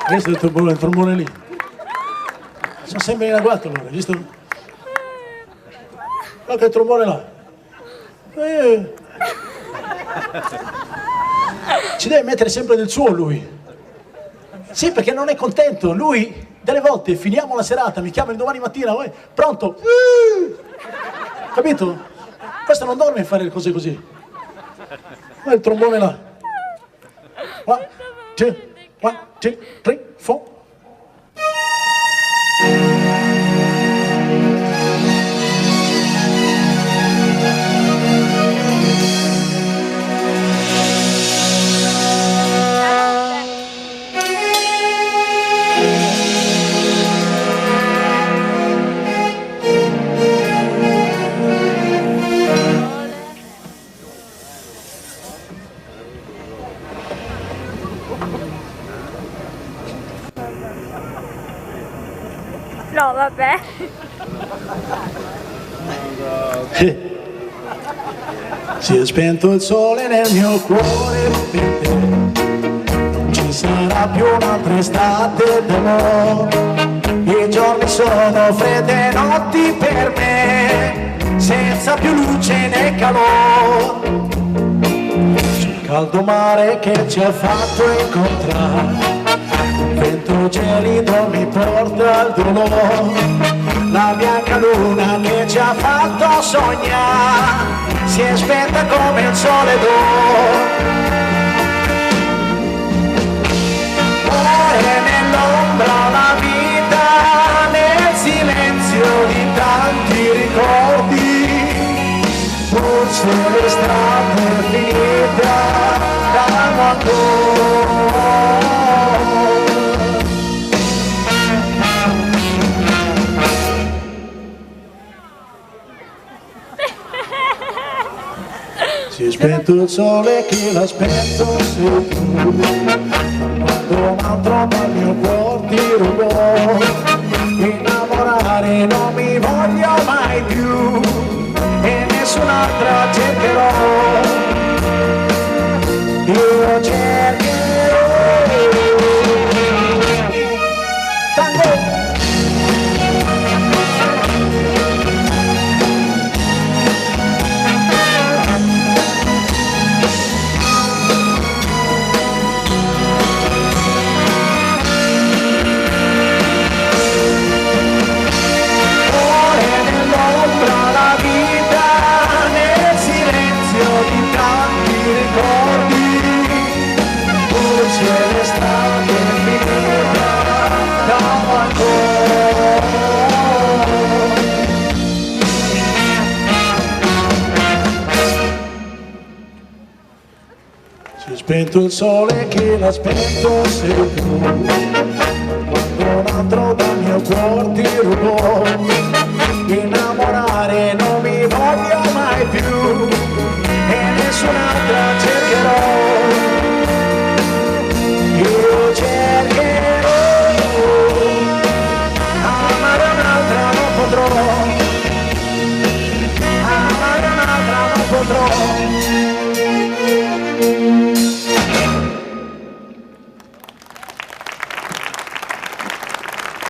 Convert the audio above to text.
Questo è il trombone lì. Sono sempre in agguato allora, visto? Guarda il trombone là. Ci deve mettere sempre del suo lui. Sì, perché non è contento. Lui, delle volte, finiamo la serata, mi chiama il domani mattina, pronto? Capito? Questo non dorme a fare le cose così. Guarda il trombone là. 1, 2, 1, 2, 3, 4. No, vabbè. Si è spento il sole nel mio cuore per te, non ci sarà più un'altra estate d'amore. I giorni sono fredde notti per me, senza più luce né calore. Sul caldo mare che ci ha fatto incontrare, vento gelido mi porta al dolore. La bianca luna che ci ha fatto sognare si è spenta come il sole d'oro. Muore nell'ombra la vita, nel silenzio di tanti ricordi. Forse l'estate è finita, calmo ancora. Si è spento il sole che l'aspetto sei tu, quando un altro dal mio cuore ti rubò. Innamorare non mi voglio mai più e nessun'altra cercherò. Io cercherò. Tango! Si è spento il sole che l'aspetto sei tu.